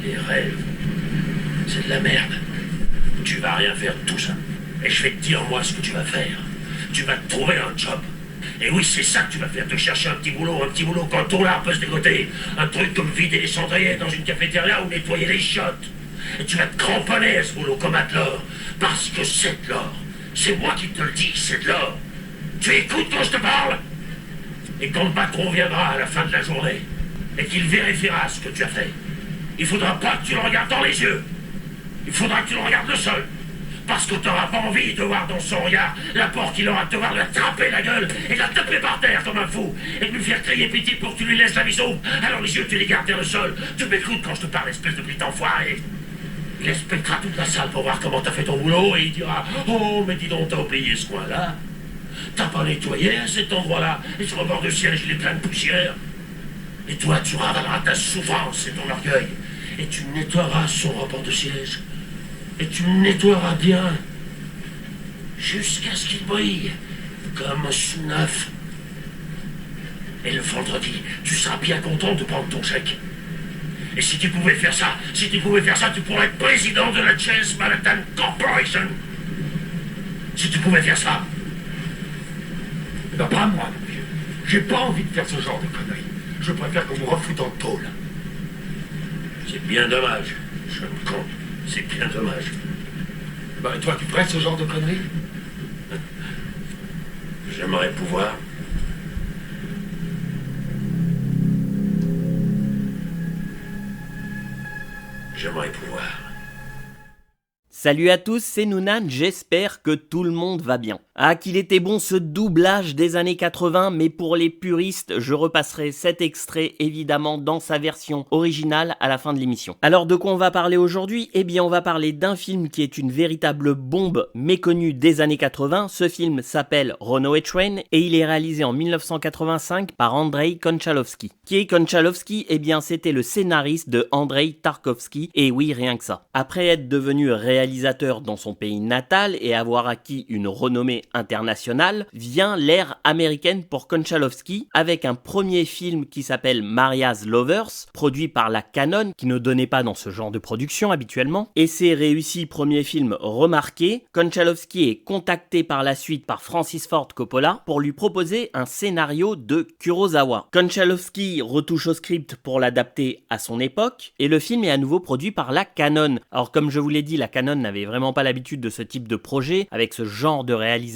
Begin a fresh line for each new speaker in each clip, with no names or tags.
Les rêves, c'est de la merde. Tu vas rien faire de tout ça. Et je vais te dire moi ce que tu vas faire. Tu vas te trouver un job. Et oui, c'est ça que tu vas faire, te chercher un petit boulot quand ton lard peut se dégoter. Un truc comme vider les cendriers dans une cafétéria ou nettoyer les chiottes. Et tu vas te cramponner à ce boulot comme à de l'or. Parce que c'est de l'or. C'est moi qui te le dis, c'est de l'or. Tu écoutes quand je te parle? Et quand le patron viendra à la fin de la journée, et qu'il vérifiera ce que tu as fait, il faudra pas que tu le regardes dans les yeux. Il faudra que tu le regardes le sol. Parce que tu n'auras pas envie de voir dans son regard la porte qu'il aura de te voir lui attraper la gueule et de la taper par terre comme un fou et de lui faire crier pitié pour que tu lui laisses la vie sauve. Alors les yeux, tu les gardes vers le sol. Tu m'écoutes quand je te parle, espèce de petit enfoiré. Il inspectera toute la salle pour voir comment t'as fait ton boulot et il dira « Oh, mais dis donc, t'as oublié ce coin-là. T'as pas nettoyé à cet endroit-là et sur le bord du siège, il est plein de poussière. » Et toi, tu ravaleras ta souffrance et ton orgueil et tu nettoieras son rebord de siège. Et tu le nettoieras bien, jusqu'à ce qu'il brille, comme sous neuf. Et le vendredi, tu seras bien content de prendre ton chèque. Et si tu pouvais faire ça, tu pourrais être président de la Chase Manhattan Corporation. Si tu pouvais faire ça.
Eh ben pas moi, mon vieux. J'ai pas envie de faire ce genre de conneries. Je préfère qu'on me refoute en tôle.
C'est bien dommage, jeune con. C'est bien dommage.
Bah, et toi, tu ferais ce genre de conneries?
J'aimerais pouvoir. J'aimerais pouvoir.
Salut à tous, c'est Noonan, j'espère que tout le monde va bien. Ah, qu'il était bon ce doublage des années 80, mais pour les puristes, je repasserai cet extrait évidemment dans sa version originale à la fin de l'émission. Alors de quoi on va parler aujourd'hui? Eh bien on va parler d'un film qui est une véritable bombe méconnue des années 80. Ce film s'appelle Runaway Train et il est réalisé en 1985 par Andrei Konchalovsky. Qui est Konchalovsky? Eh bien c'était le scénariste de Andrei Tarkovsky, et oui rien que ça. Après être devenu réalisateur dans son pays natal et avoir acquis une renommée internationale, vient l'ère américaine pour Konchalovsky avec un premier film qui s'appelle Maria's Lovers, produit par la Canon, qui ne donnait pas dans ce genre de production habituellement. Et ces réussis premiers films remarqués, Konchalovsky est contacté par la suite par Francis Ford Coppola pour lui proposer un scénario de Kurosawa. Konchalovsky retouche au script pour l'adapter à son époque et le film est à nouveau produit par la Canon. Alors comme je vous l'ai dit, la Canon n'avait vraiment pas l'habitude de ce type de projet avec ce genre de réalisateur,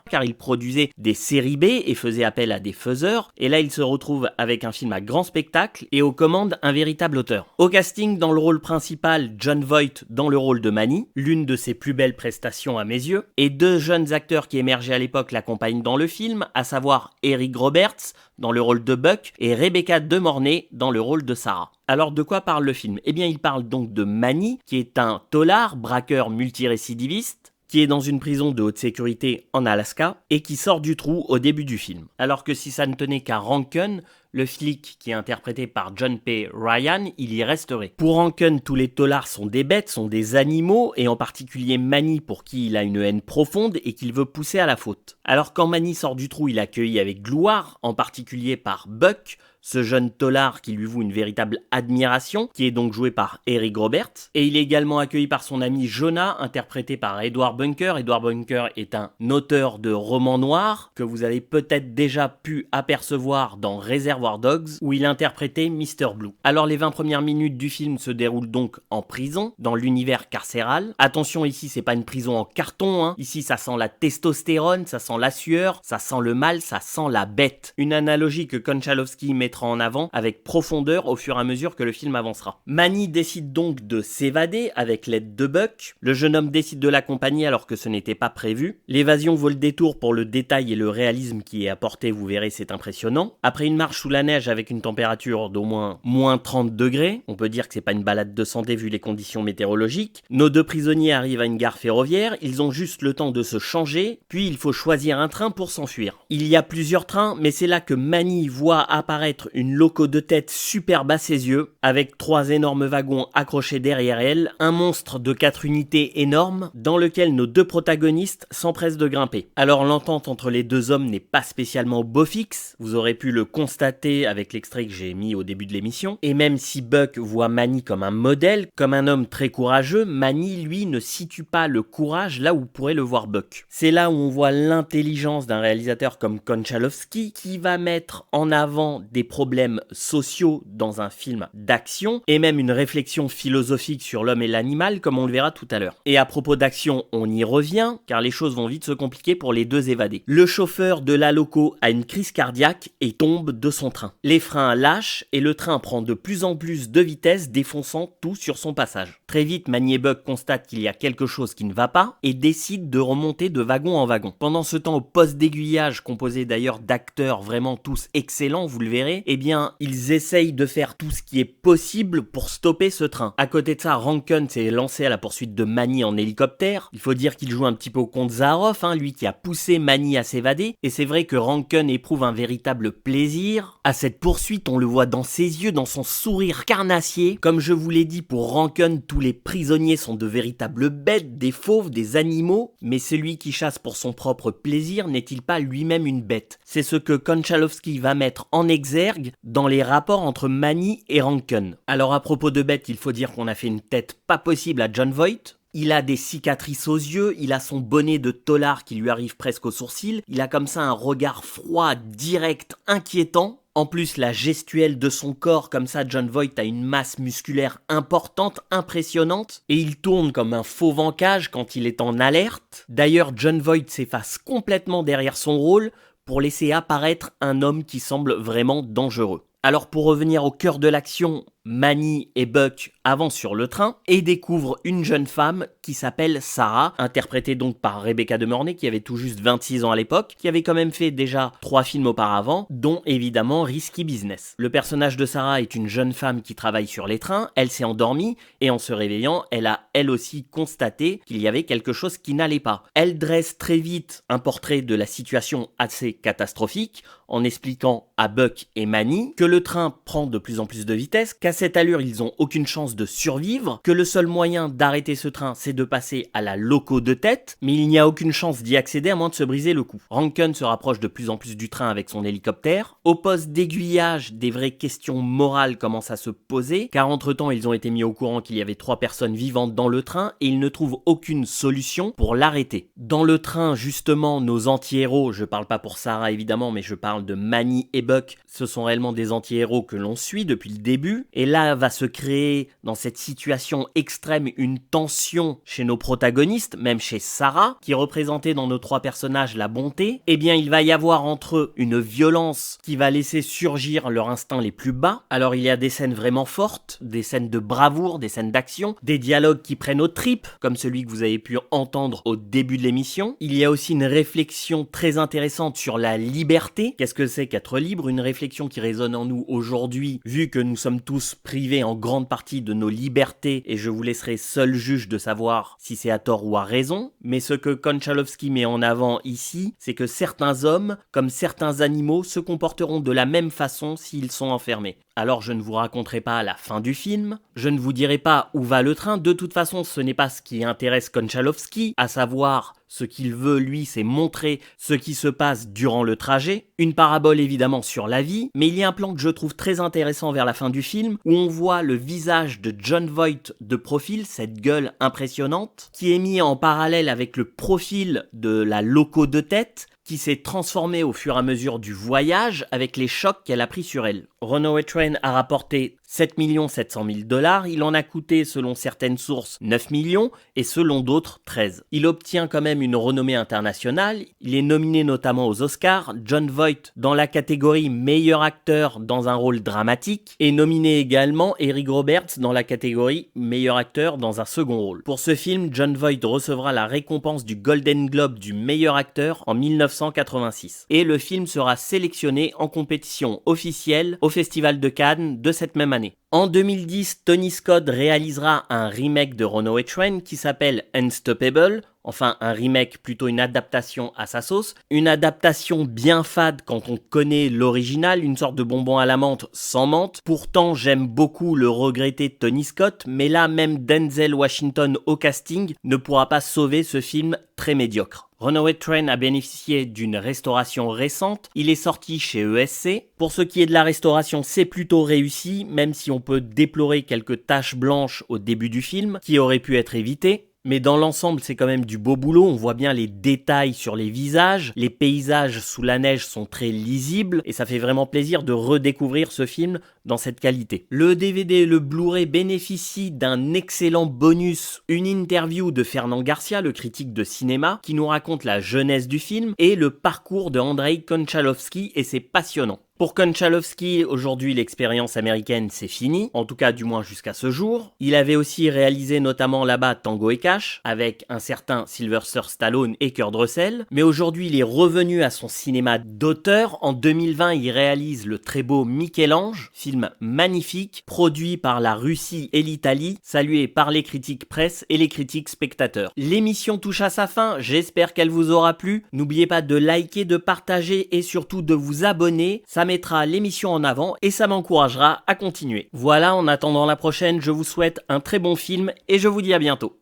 car il produisait des séries B et faisait appel à des faiseurs, et là il se retrouve avec un film à grand spectacle et aux commandes un véritable auteur. Au casting, dans le rôle principal, Jon Voight dans le rôle de Manny, l'une de ses plus belles prestations à mes yeux, et deux jeunes acteurs qui émergeaient à l'époque l'accompagnent dans le film, à savoir Eric Roberts dans le rôle de Buck et Rebecca De Mornay dans le rôle de Sarah. Alors de quoi parle le film? Eh bien il parle donc de Manny, qui est un tôlard, braqueur multirécidiviste, qui est dans une prison de haute sécurité en Alaska et qui sort du trou au début du film. Alors que si ça ne tenait qu'à Rankin, le flic qui est interprété par John P. Ryan, il y resterait. Pour Rankin, tous les tôlards sont des bêtes, sont des animaux, et en particulier Manny pour qui il a une haine profonde et qu'il veut pousser à la faute. Alors quand Manny sort du trou, il est accueilli avec gloire, en particulier par Buck, ce jeune tôlard qui lui voue une véritable admiration, qui est donc joué par Eric Roberts, et il est également accueilli par son ami Jonah, interprété par Edward Bunker. Edward Bunker est un auteur de romans noirs, que vous avez peut-être déjà pu apercevoir dans Reservoir Dogs, où il interprétait Mr. Blue. Alors les 20 premières minutes du film se déroulent donc en prison, dans l'univers carcéral. Attention, ici c'est pas une prison en carton, hein. Ici ça sent la testostérone, ça sent la sueur, ça sent le mal, ça sent la bête. Une analogie que Konchalovsky mettra en avant avec profondeur au fur et à mesure que le film avancera. Manny décide donc de s'évader avec l'aide de Buck. Le jeune homme décide de l'accompagner alors que ce n'était pas prévu. L'évasion vaut le détour pour le détail et le réalisme qui est apporté, vous verrez, c'est impressionnant. Après une marche sous la neige avec une température d'au moins moins 30 degrés, on peut dire que c'est pas une balade de santé vu les conditions météorologiques, nos deux prisonniers arrivent à une gare ferroviaire, ils ont juste le temps de se changer, puis il faut choisir un train pour s'enfuir. Il y a plusieurs trains, mais c'est là que Manny voit apparaître une loco de tête superbe à ses yeux, avec 3 énormes wagons accrochés derrière elle, un monstre de 4 unités énormes, dans lequel nos deux protagonistes s'empressent de grimper. Alors l'entente entre les deux hommes n'est pas spécialement beau fixe, vous aurez pu le constater constaté avec l'extrait que j'ai mis au début de l'émission, et même si Buck voit Manny comme un modèle, comme un homme très courageux, Manny, lui, ne situe pas le courage là où pourrait le voir Buck. C'est là où on voit l'intelligence d'un réalisateur comme Konchalovsky qui va mettre en avant des problèmes sociaux dans un film d'action et même une réflexion philosophique sur l'homme et l'animal comme on le verra tout à l'heure. Et à propos d'action, on y revient car les choses vont vite se compliquer pour les deux évadés. Le chauffeur de la loco a une crise cardiaque et tombe de son train. Les freins lâchent et le train prend de plus en plus de vitesse, défonçant tout sur son passage. Très vite, Manny et Buck constatent qu'il y a quelque chose qui ne va pas et décident de remonter de wagon en wagon. Pendant ce temps, au poste d'aiguillage, composé d'ailleurs d'acteurs vraiment tous excellents, vous le verrez, eh bien, ils essayent de faire tout ce qui est possible pour stopper ce train. À côté de ça, Rankin s'est lancé à la poursuite de Manny en hélicoptère. Il faut dire qu'il joue un petit peu au comte Zaroff, lui qui a poussé Manny à s'évader. Et c'est vrai que Rankin éprouve un véritable plaisir à cette poursuite. On le voit dans ses yeux, dans son sourire carnassier. Comme je vous l'ai dit, pour Rankin, tous les prisonniers sont de véritables bêtes, des fauves, des animaux. Mais celui qui chasse pour son propre plaisir n'est-il pas lui-même une bête? C'est ce que Konchalovsky va mettre en exergue dans les rapports entre Manny et Rankin. Alors à propos de bêtes, il faut dire qu'on a fait une tête pas possible à Jon Voight. Il a des cicatrices aux yeux, il a son bonnet de tôlard qui lui arrive presque aux sourcils, il a comme ça un regard froid, direct, inquiétant. En plus, la gestuelle de son corps, comme ça, Jon Voight a une masse musculaire importante, impressionnante, et il tourne comme un fauve en cage quand il est en alerte. D'ailleurs, Jon Voight s'efface complètement derrière son rôle pour laisser apparaître un homme qui semble vraiment dangereux. Alors pour revenir au cœur de l'action, Manny et Buck avancent sur le train et découvrent une jeune femme qui s'appelle Sarah, interprétée donc par Rebecca De Mornay qui avait tout juste 26 ans à l'époque, qui avait quand même fait déjà 3 films auparavant, dont évidemment Risky Business. Le personnage de Sarah est une jeune femme qui travaille sur les trains, elle s'est endormie et en se réveillant, elle a elle aussi constaté qu'il y avait quelque chose qui n'allait pas. Elle dresse très vite un portrait de la situation assez catastrophique en expliquant à Buck et Manny que le train prend de plus en plus de vitesse, qu'à cette allure ils ont aucune chance de survivre, que le seul moyen d'arrêter ce train c'est de passer à la loco de tête, mais il n'y a aucune chance d'y accéder à moins de se briser le cou. Rankin se rapproche de plus en plus du train avec son hélicoptère. Au poste d'aiguillage, des vraies questions morales commencent à se poser, car entre-temps ils ont été mis au courant qu'il y avait 3 personnes vivantes dans le train et ils ne trouvent aucune solution pour l'arrêter. Dans le train, justement, nos anti-héros, je parle pas pour Sarah évidemment, mais je parle de Manny et Buck, ce sont réellement des anti-héros que l'on suit depuis le début, et là va se créer dans cette situation extrême une tension chez nos protagonistes, même chez Sarah, qui représentait dans nos 3 personnages la bonté. Eh bien il va y avoir entre eux une violence qui va laisser surgir leurs instincts les plus bas. Alors il y a des scènes vraiment fortes, des scènes de bravoure, des scènes d'action, des dialogues qui prennent aux tripes, comme celui que vous avez pu entendre au début de l'émission. Il y a aussi une réflexion très intéressante sur la liberté. Qu'est-ce que c'est qu'être libre? Une réflexion qui résonne en nous aujourd'hui, vu que nous sommes tous privés en grande partie de nos libertés, et je vous laisserai seul juge de savoir si c'est à tort ou à raison. Mais ce que Konchalovsky met en avant ici, c'est que certains hommes, comme certains animaux, se comporteront de la même façon s'ils sont enfermés. Alors je ne vous raconterai pas la fin du film, je ne vous dirai pas où va le train, de toute façon ce n'est pas ce qui intéresse Konchalovsky, à savoir ce qu'il veut lui c'est montrer ce qui se passe durant le trajet, une parabole évidemment sur la vie, mais il y a un plan que je trouve très intéressant vers la fin du film, où on voit le visage de Jon Voight de profil, cette gueule impressionnante, qui est mis en parallèle avec le profil de la loco de tête, qui s'est transformée au fur et à mesure du voyage avec les chocs qu'elle a pris sur elle. Runaway Train a rapporté 7 700 000 $, il en a coûté selon certaines sources 9 millions et selon d'autres 13. Il obtient quand même une renommée internationale, il est nominé notamment aux Oscars, Jon Voight dans la catégorie meilleur acteur dans un rôle dramatique et nominé également Eric Roberts dans la catégorie meilleur acteur dans un second rôle. Pour ce film, Jon Voight recevra la récompense du Golden Globe du meilleur acteur en 1986 et le film sera sélectionné en compétition officielle au Festival de Cannes de cette même année. En 2010, Tony Scott réalisera un remake de Runaway Train qui s'appelle Unstoppable, Enfin, un remake, plutôt une adaptation à sa sauce. Une adaptation bien fade quand on connaît l'original, une sorte de bonbon à la menthe sans menthe. Pourtant, j'aime beaucoup le regretté Tony Scott, mais là, même Denzel Washington au casting ne pourra pas sauver ce film très médiocre. Runaway Train a bénéficié d'une restauration récente, il est sorti chez ESC. Pour ce qui est de la restauration, c'est plutôt réussi, même si on peut déplorer quelques taches blanches au début du film, qui auraient pu être évitées. Mais dans l'ensemble, c'est quand même du beau boulot, on voit bien les détails sur les visages, les paysages sous la neige sont très lisibles, et ça fait vraiment plaisir de redécouvrir ce film dans cette qualité. Le DVD et le Blu-ray bénéficient d'un excellent bonus, une interview de Fernand Garcia, le critique de cinéma, qui nous raconte la jeunesse du film et le parcours de Andrei Konchalovsky, et c'est passionnant. Pour Konchalovsky, aujourd'hui l'expérience américaine c'est fini, en tout cas du moins jusqu'à ce jour. Il avait aussi réalisé notamment là-bas Tango et Cash, avec un certain Sylvester Stallone et Kurt Russell, mais aujourd'hui il est revenu à son cinéma d'auteur. En 2020 il réalise le très beau Michel-Ange, film magnifique, produit par la Russie et l'Italie, salué par les critiques presse et les critiques spectateurs. L'émission touche à sa fin, j'espère qu'elle vous aura plu. N'oubliez pas de liker, de partager et surtout de vous abonner, ça mettra l'émission en avant et ça m'encouragera à continuer. Voilà, en attendant la prochaine, je vous souhaite un très bon film et je vous dis à bientôt.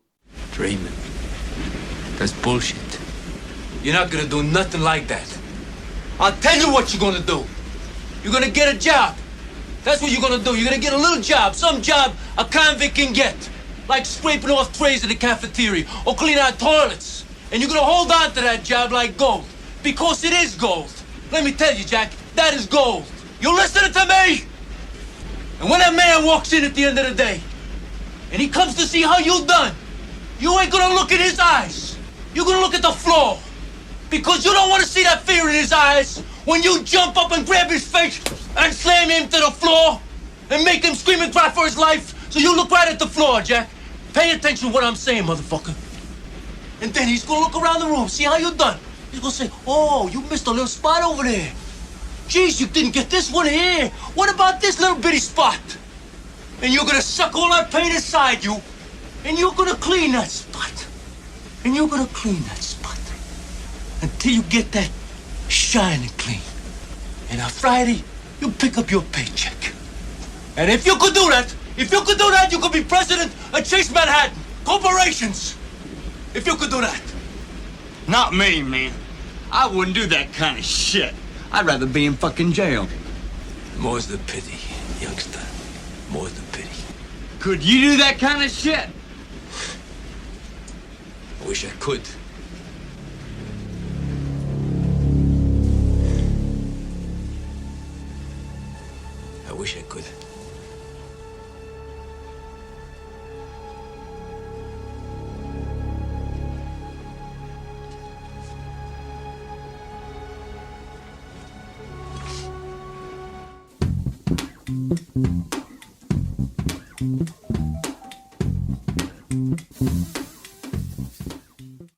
Dreaming. That's bullshit. You're not gonna do nothing like that. I'll tell you what you're gonna do. You're gonna get a job. That's what you're gonna do. You're gonna get a little job, some job a convict can get. Like scraping off trays in the cafeteria or cleaning out toilets. And you're gonna hold on to that job like gold. Because it is gold. Let me tell you, Jack, that is gold. You listening to me? And when that man walks in at the end of the day, and he comes to see how you done, you ain't gonna look in his eyes. You're gonna look at the floor. Because you don't want to see that fear in his eyes when you jump up and grab his face and slam him to the floor and make him scream and cry for his life. So you look right at the floor, Jack. Pay attention to what I'm saying, motherfucker. And then he's gonna look around the room, see how you done. He's gonna say, oh, you missed a little spot over there. Jeez, you didn't get this one here. What about this little bitty spot? And you're gonna suck all that paint inside you, and you're gonna clean that spot. And you're gonna clean that spot until you get that shining clean. And on Friday, you pick up your paycheck. And if you could do that, you could be president of Chase Manhattan Corporations. If you could do that.
Not me, man. I wouldn't do that kind of shit. I'd rather be in fucking jail.
More's the pity, youngster. More's the pity.
Could you do that kind of shit?
I wish I could. I wish I could.
Thank you.